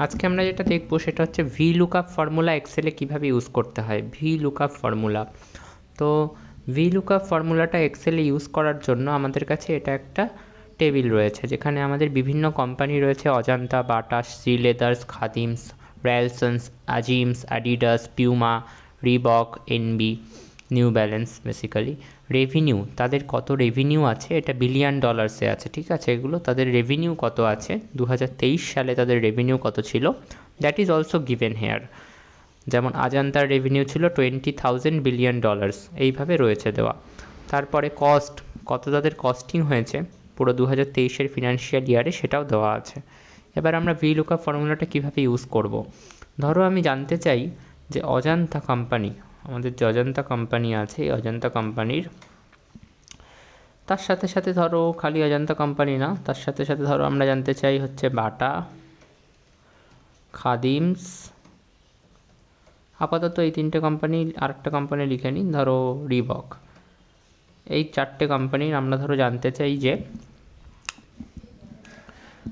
আজকে আমরা যেটা দেখবো সেটা হচ্ছে ভি লুকআপ ফর্মুলা এক্সেলে কীভাবে ইউজ করতে হয়। ভি লুকআপ ফর্মুলা, তো ভি লুকআপ ফর্মুলাটা এক্সেলে ইউজ করার জন্য আমাদের কাছে এটা একটা টেবিল রয়েছে, যেখানে আমাদের বিভিন্ন কোম্পানি রয়েছে: অজন্তা, বাটা, শ্রী লেদার্স, খাদিমস, রেলসন্স, আজিমস, Adidas, Puma, Reebok, NB, New Balance. Basically revenue, তাদের কত রেভিনিউ আছে, এটা বিলিয়ন ডলার্সে আছে, ঠিক আছে। এগুলো তাদের রেভিনিউ কত আছে, 2023 সালে তাদের রেভিনিউ কত ছিল, that is also given here. যেমন আজান্তার রেভিনিউ ছিল 20,000 বিলিয়ন ডলার্স, এইভাবে রয়েছে দেওয়া। তারপরে কস্ট, কত তাদের কস্টিং হয়েছে পুরো 2023-এর ফিনান্সিয়াল ইয়ারে, সেটাও দেওয়া আছে। এবার আমরা ভি লুকআপ ফর্মুলাটা কীভাবে ইউজ করব। ধরো আমি জানতে চাই যে অজন্তা কোম্পানি, আমাদের যে অজন্তা কোম্পানি আছে, এই অজন্তা কোম্পানির তার সাথে সাথে ধরো খালি অজন্তা কোম্পানি না, তার সাথে সাথে ধরো আমরা জানতে চাই হচ্ছে বাটা, খাদিমস, আপাতত এই তিনটে কোম্পানি, আরেকটা কোম্পানি লিখে নিই, ধরো রিবক। এই চারটে কোম্পানির আমরা ধরো জানতে চাই যে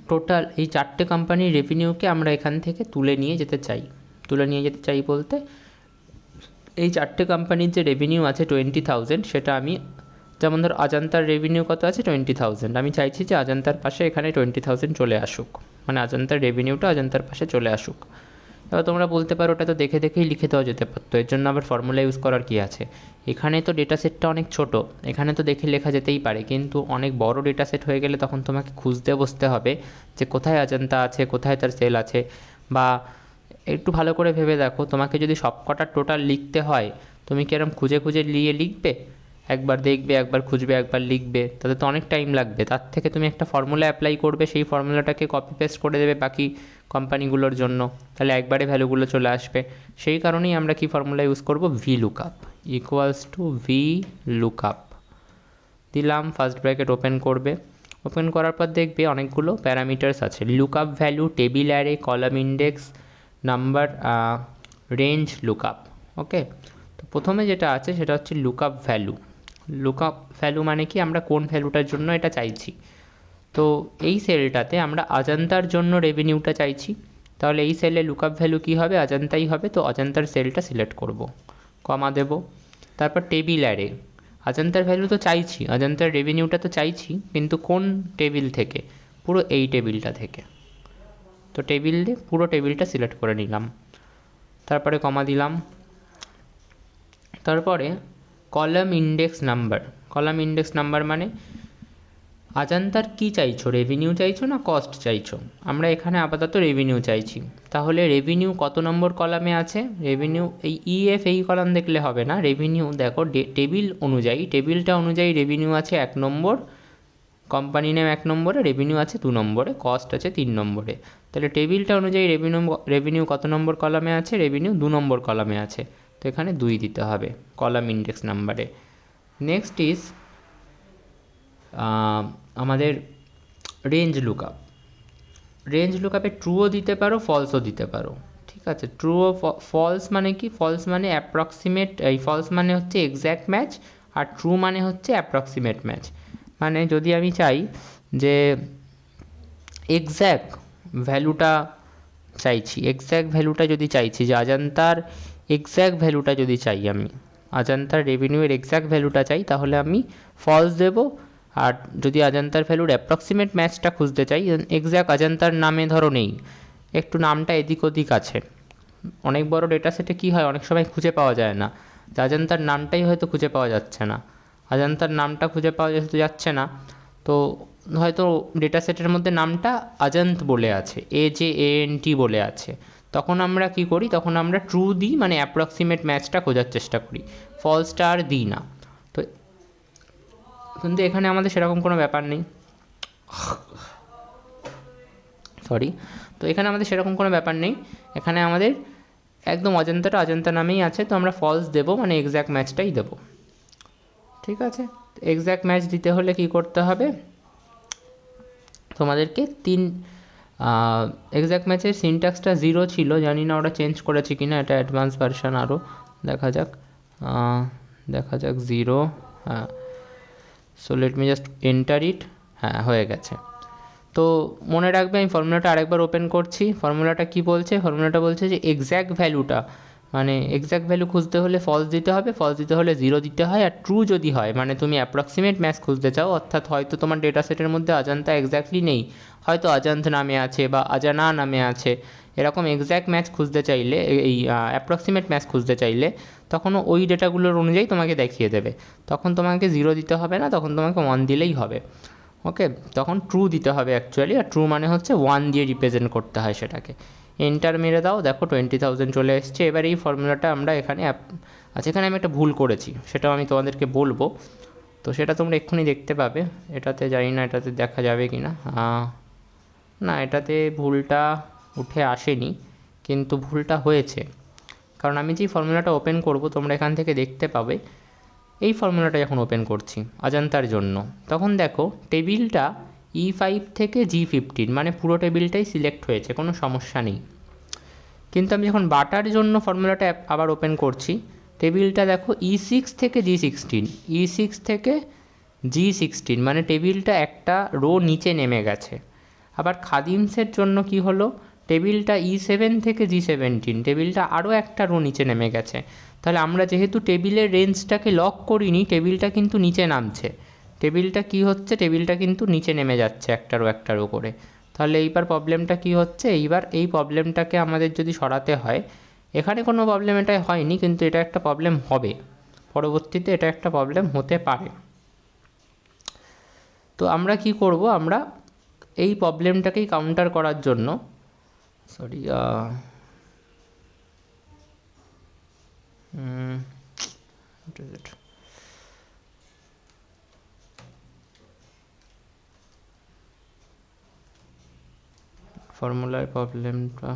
টোটাল এই চারটে কোম্পানির রেভিনিউকে আমরা এখান থেকে তুলে নিয়ে যেতে চাই। তুলে নিয়ে যেতে চাই বলতে এই চারটে কোম্পানির যে রেভিনিউ আছে 20,000, সেটা আমি, যেমন ধর অজন্তার রেভিনিউ কত আছে 20,000, আমি চাইছি যে অজন্তার পাশে এখানে 20,000 চলে আসুক, মানে অজন্তার রেভিনিউটা অজন্তার পাশে চলে আসুক। এবার তোমরা বলতে পারো ওটা তো দেখে দেখেই লিখে দেওয়া যেতে পারতো, এর জন্য আবার ফর্মুলা ইউজ করার কী আছে। এখানে তো ডেটা সেটটা অনেক ছোট, এখানে তো দেখে লেখা যেতেই পারে, কিন্তু অনেক বড় ডেটা সেট হয়ে গেলে তখন তোমাকে খুঁজতে বসতে হবে যে কোথায় অজন্তা আছে, কোথায় তার সেল আছে। বা একটু ভালো করে ভেবে দেখো, তোমাকে যদি সবকটা টোটাল লিখতে হয়, তুমি কি এরকম খুঁজে খুঁজে লিখবে? একবার দেখবে, একবার খুঁজবে, একবার লিখবে, তাতে তো অনেক টাইম লাগবে। তার থেকে তুমি একটা ফর্মুলা অ্যাপ্লাই করবে, সেই ফর্মুলাটাকে কপি পেস্ট করে দেবে বাকি কোম্পানিগুলোর জন্য, তাহলে একবারে ভ্যালুগুলো চলে আসবে। সেই কারণেই আমরা কি ফর্মুলা ইউজ করব, V lookup equals to V lookup দিলাম, ফার্স্ট ব্র্যাকেট ওপেন করবে। ওপেন করার পর দেখবে অনেকগুলো প্যারামিটার্স আছে: lookup value, table array, column index, number, range lookup. Okay, তো প্রথমে যেটা আছে সেটা হচ্ছে লুকআপ ভ্যালু। লুকআপ ভ্যালু মানে কি, আমরা কোন ভ্যালুটার জন্য এটা চাইছি। তো এই সেলটাতে আমরা অজন্তার জন্য রেভিনিউটা চাইছি, তাহলে এই সেলে লুকআপ ভ্যালু কী হবে, অজন্তাই হবে। তো অজন্তার সেলটা সিলেক্ট করব, কমা দেব। তারপর টেবিল অ্যারে, অজন্তার ভ্যালু তো চাইছি, অজন্তার রেভিনিউটা তো চাইছি, কিন্তু কোন টেবিল থেকে, পুরো এই টেবিলটা থেকে। তো টেবিলে পুরো টেবিলটা সিলেক্ট করে নিলাম, তারপরে কমা দিলাম। তারপরে column index number. Column index number মানে অজন্তার কী চাইছো, রেভিনিউ চাইছো না কস্ট চাইছো? আমরা এখানে আপাতত রেভিনিউ চাইছি, তাহলে রেভিনিউ কত নম্বর কলামে আছে, রেভিনিউ এই ইএফ এই কলাম দেখলে হবে না, রেভিনিউ দেখো টেবিল অনুযায়ী, টেবিলটা অনুযায়ী রেভিনিউ আছে 1 নম্বর, কোম্পানি নেম 1 নম্বরে, রেভিনিউ আছে 2 নম্বরে, কস্ট আছে 3 নম্বরে। তাহলে টেবিলটা অনুযায়ী রেভিনিউ কত নম্বর কলামে আছে, রেভিনিউ 2 নম্বর কলামে আছে, তো এখানে 2 দিতে হবে কলাম ইন্ডেক্স নাম্বারে। নেক্সট ইজ আমাদের রেঞ্জ লুকআপ। রেঞ্জ লুকআপে ট্রুও দিতে পারো, ফলসও দিতে পারো, ঠিক আছে। ট্রু ও ফলস মানে কি, ফলস মানে অ্যাপ্রক্সিমেট, এই ফলস মানে হচ্ছে এক্স্যাক্ট ম্যাচ, আর ট্রু মানে হচ্ছে অ্যাপ্রক্সিমেট ম্যাচ। মানে যদি আমি চাই যে এক্স্যাক্ট ভ্যালুটা চাইছি, এক্স্যাক্ট ভ্যালুটা যদি চাইছি, যে অজন্তার এক্স্যাক্ট ভ্যালুটা যদি চাই, আমি অজন্তার রেভিনিউয়ের এক্স্যাক্ট ভ্যালুটা চাই, তাহলে আমি ফলস দেবো। আর যদি অজন্তার ভ্যালুর অ্যাপ্রক্সিমেট ম্যাচটা খুঁজতে চাই, এক্স্যাক্ট অজন্তার নামে ধরো নেই, একটু নামটা এদিক ওদিক আছে, অনেক বড় ডেটা সেটে কী হয়, অনেক সময় খুঁজে পাওয়া যায় না, অজন্তার নামটাই হয়তো খুঁজে পাওয়া যাচ্ছে না, অজন্তার নামটা খুঁজে পাওয়া যেহেতু যাচ্ছে না, তো হয়তো ডেটা সেটের মধ্যে নামটা অজন্ত বলে আছে, AJANT বলে আছে, তখন আমরা কি করি, তখন আমরা ট্রু দিই, মানে অ্যাপ্রক্সিমেট ম্যাচটা খোঁজার চেষ্টা করি, ফলসটা আর দিই না। তো কিন্তু এখানে আমাদের সেরকম কোনো ব্যাপার নেই, সরি। তো এখানে আমাদের সেরকম কোনো ব্যাপার নেই, এখানে আমাদের একদম অজন্তাটা অজন্তা নামেই আছে, তো আমরা ফলস দেবো, মানে এক্স্যাক্ট ম্যাচটাই দেবো, ঠিক আছে। এক্স্যাক্ট ম্যাচ দিতে হলে কি করতে হবে, তোমাদেরকে এক্স্যাক্ট ম্যাচের সিনট্যাক্সটা 0 ছিল, জানি না ওরা চেঞ্জ করেছে কি না, এটা অ্যাডভান্স ভার্সন, আরও দেখা যাক, দেখা যাক 0, হ্যাঁ। So let me just enter it, হ্যাঁ হয়ে গেছে। তো মনে রাখবে, আমি ফর্মুলাটা আরেকবার ওপেন করছি। ফর্মুলাটা কি বলছে? ফর্মুলাটা বলছে যে এক্স্যাক্ট ভ্যালুটা, মানে এক্স্যাক্ট ভ্যালু খুঁজতে হলে ফলস দিতে হবে, ফলস দিতে হলে 0 দিতে হয়, আর ট্রু যদি হয় মানে তুমি অ্যাপ্রক্সিমেট ম্যাচ খুঁজতে চাও, অর্থাৎ হয়তো তোমার ডেটা সেটের মধ্যে অজান্তা এক্স্যাক্টলি নেই, হয়তো অজান্ত নামে আছে বা অজানা নামে আছে, এরকম এক্স্যাক্ট ম্যাচ খুঁজতে চাইলে, এই অ্যাপ্রক্সিমেট ম্যাচ খুঁজতে চাইলে, তখন ওই ডেটাগুলোর অনুযায়ী তোমাকে দেখিয়ে দেবে। তখন তোমাকে 0 দিতে হবে না, তখন তোমাকে 1 দিলেই হবে। ওকে, তখন ট্রু দিতে হবে অ্যাকচুয়ালি, আর ট্রু মানে হচ্ছে 1 দিয়ে রিপ্রেজেন্ট করতে হয় সেটাকে। এন্টার মেরে দাও, দেখো 20,000 চলে এসছে। এবার এই ফর্মুলাটা আমরা এখানে আচ্ছা, এখানে আমি একটা ভুল করেছি, সেটাও আমি তোমাদেরকে বলবো। তো সেটা তোমরা এক্ষুনি দেখতে পাবে। এটাতে জানি না এটাতে দেখা যাবে কি না। না, এটাতে ভুলটা উঠে আসেনি, কিন্তু ভুলটা হয়েছে, কারণ আমি যেই ফর্মুলাটা ওপেন করব তোমরা এখান থেকে দেখতে পাবে। এই ফর্মুলাটা যখন ওপেন করছি অজান্তার জন্য, তখন দেখো টেবিলটা E5 থেকে G15, মানে পুরো টেবিলটাই সিলেক্ট হয়েছে, কোনো সমস্যা নেই। কিন্তু আমি যখন বাটার জন্য ফর্মুলাটা আবার ওপেন করছি, টেবিলটা দেখো E6 থেকে G16, E6 থেকে G16, মানে টেবিলটা একটা রো নিচে নেমে গেছে। আবার খাদিমসের জন্য কি হলো, টেবিলটা E7 থেকে G17, টেবিলটা আরও একটা রো নিচে নেমে গেছে। তাহলে আমরা যেহেতু টেবিলের রেঞ্জটাকে লক করিনি, টেবিলটা কিন্তু নিচে নামছে। টেবিলটা কি হচ্ছে, টেবিলটা কিন্তু নিচে নেমে যাচ্ছে একটা রো করে। তাহলে এইবার প্রবলেমটা কি হচ্ছে, এইবার এই প্রবলেমটাকে আমাদের যদি সরাতে হয়, এখানে কোনো প্রবলেম এটা হয়নি, কিন্তু এটা একটা প্রবলেম হবে পরবর্তীতে, এটা একটা প্রবলেম হতে পারে। তো আমরা কি করব, আমরা এই প্রবলেমটাকেই কাউন্টার করার জন্য, সরি, ফর্মুলার প্রবলেমটা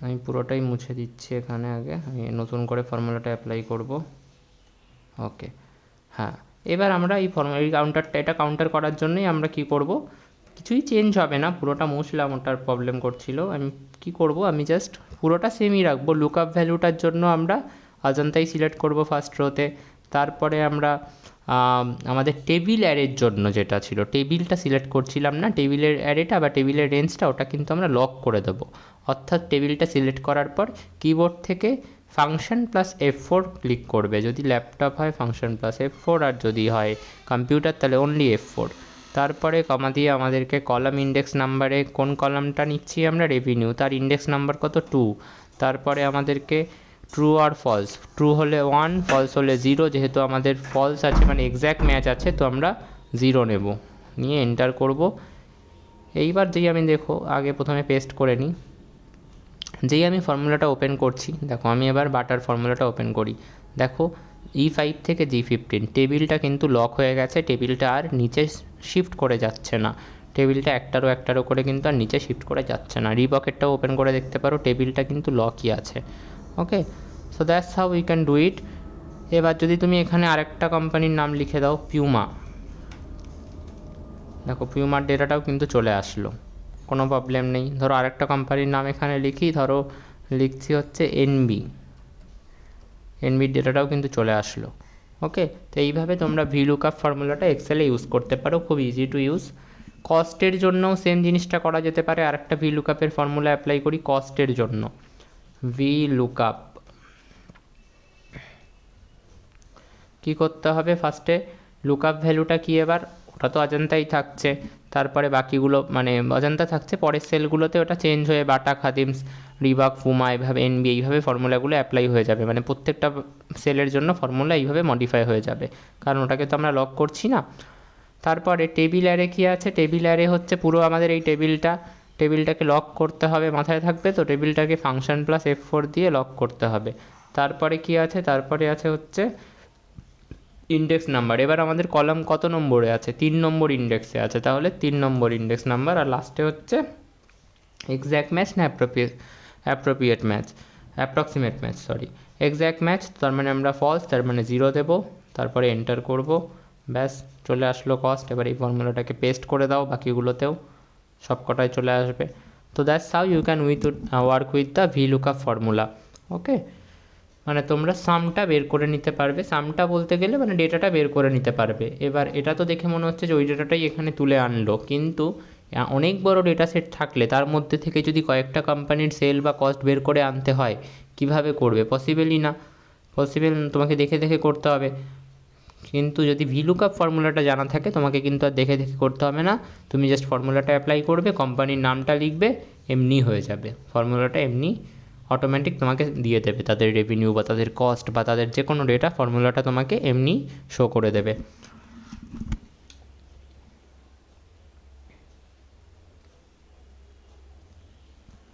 আমি পুরোটাই মুছে দিচ্ছি এখানে। আগে আমি নতুন করে ফর্মুলাটা অ্যাপ্লাই করব। ওকে, হ্যাঁ, এবার আমরা এই এটা কাউন্টার করার জন্যই আমরা কি করব, কিছুই চেঞ্জ হবে না, পুরোটা মুছলাম, ওটার প্রবলেম করছিল। আমি কি করব, আমি জাস্ট পুরোটা সেমই রাখবো। লুকআপ ভ্যালুটার জন্য আমরা অজান্তাই সিলেক্ট করব ফার্স্ট রোতে। তারপরে আমরা আমাদের টেবিল অ্যারের জন্য যেটা ছিল, টেবিলটা সিলেক্ট করছিলাম না, টেবিলের অ্যারেটা বা টেবিলের রেঞ্জটা, ওটা কিন্তু আমরা লক করে দেবো। অর্থাৎ টেবিলটা সিলেক্ট করার পর কিবোর্ড থেকে ফাংশন প্লাস F4 ক্লিক করবে, যদি ল্যাপটপ হয় ফাংশন প্লাস F4, আর যদি হয় কম্পিউটার তাহলে অনলি F4। তারপরে কমা দিয়ে আমাদেরকে কলাম ইন্ডেক্স নাম্বারে কোন কলামটা নিচ্ছি আমরা, রেভিনিউ, তার ইন্ডেক্স নাম্বার কত, 2। তারপরে আমাদেরকে ট্রু আর ফলস, ট্রু হলে 1, ফলস হলে 0, যেহেতু আমাদের ফলস আছে মানে এক্স্যাক্ট ম্যাচ আছে, তো আমরা 0 নেব, নিয়ে এন্টার করব। এইবার যেই আমি দেখো আগে প্রথমে পেস্ট করে নিই, যেই আমি ফর্মুলাটা ওপেন করছি, দেখো আমি এবার বাটার ফর্মুলাটা ওপেন করি, দেখো E5 থেকে G15 টেবিলটা কিন্তু লক হয়ে গেছে, টেবিলটা আর নিচে শিফট করে যাচ্ছে না, টেবিলটা একটারও করে কিন্তু আর নিচে শিফট করে যাচ্ছে না। রিবকেটটাও ওপেন করে দেখতে পারো, টেবিলটা কিন্তু লকই আছে। Okay, so that's how we can do it. এবার যদি তুমি এখানে আরেকটা কোম্পানির নাম লিখে দাও, পিউমা, দেখো পিউমার ডেটাটাও কিন্তু চলে আসলো, কোনো প্রবলেম নেই। ধরো আরেকটা কোম্পানির নাম এখানে লিখি, ধরো লিখছি হচ্ছে এনবির ডেটাটাও কিন্তু চলে আসলো। ওকে, তো এইভাবে তোমরা ভিলুকআপ ফর্মুলাটা এক্সেলে ইউজ করতে পারো, খুব ইজি টু ইউজ। কস্টের জন্যও সেম জিনিসটা করা যেতে পারে। আরেকটা ভিলুকআপের ফর্মুলা অ্যাপ্লাই করি কস্টের জন্য, ভিলুকআপ কী করতে হবে, ফার্স্টে লুকআপ ভ্যালুটা কি, এবার ওটা তো অজান্তাই থাকছে, তারপরে বাকিগুলো মানে অজান্তা থাকছে, পরের সেলগুলোতে ওটা চেঞ্জ হয়ে বাটা, খাদিমস, রিবক, পুমা, এইভাবে এনবি, এইভাবে ফর্মুলাগুলো অ্যাপ্লাই হয়ে যাবে, মানে প্রত্যেকটা সেলের জন্য ফর্মুলা এইভাবে মডিফাই হয়ে যাবে, কারণ ওটাকে তো আমরা লক করছি না। তারপরে টেবিল অ্যারে কী আছে, টেবিল অ্যারে হচ্ছে পুরো আমাদের এই টেবিলটাকে লক করতে হবে, মাথায় থাকবে তো, টেবিলটাকে ফাংশন প্লাস F4 দিয়ে লক করতে হবে। তারপরে কি আছে, তারপরে আছে হচ্ছে ইন্ডেক্স নাম্বার। এবার আমাদের কলাম কত নম্বরে আছে, 3 নম্বর ইন্ডেক্সে আছে, তাহলে 3 নম্বর ইন্ডেক্স নাম্বার। আর লাস্টে হচ্ছে এক্স্যাক্ট ম্যাচ না approximate match, sorry, exact match, তার মানে আমরা ফলস, তার মানে 0 দেবো, তারপরে এন্টার করব, ব্যাস চলে আসলো কস্ট। এবার এই ফর্মুলাটাকে পেস্ট করে দাও, বাকিগুলোতেও সব কটাই চলে আসবে। তো that's how you can work with the vlookup formula. Okay, মানে তোমরা সামটা বের করে নিতে পারবে। সামটা বলতে গেলে মানে ডেটাটা বের করে নিতে পারবে। এবার এটা তো দেখে মনে হচ্ছে যে ওই ডেটাটাই এখানে তুলে আনলো, কিন্তু অনেক বড় ডেটা সেট থাকলে তার মধ্যে থেকে যদি কয়েকটা কোম্পানির সেল বা কস্ট বের করে আনতে হয়, কিভাবে করবে? পসিবলই না, পসিবল তোমাকে দেখে দেখে করতে হবে। কিন্তু যদি ভিলুকআপ ফর্মুলাটা জানা থাকে তোমাকে কিন্তু আর দেখে দেখে করতে হবে না, তুমি জাস্ট ফর্মুলাটা অ্যাপ্লাই করবে, কোম্পানির নামটা লিখবে, এমনি হয়ে যাবে। ফর্মুলাটা এমনি অটোমেটিক তোমাকে দিয়ে দেবে, তাদের রেভিনিউ বা তাদের কস্ট বা তাদের যে কোনো ডেটা ফর্মুলাটা তোমাকে এমনি শো করে দেবে।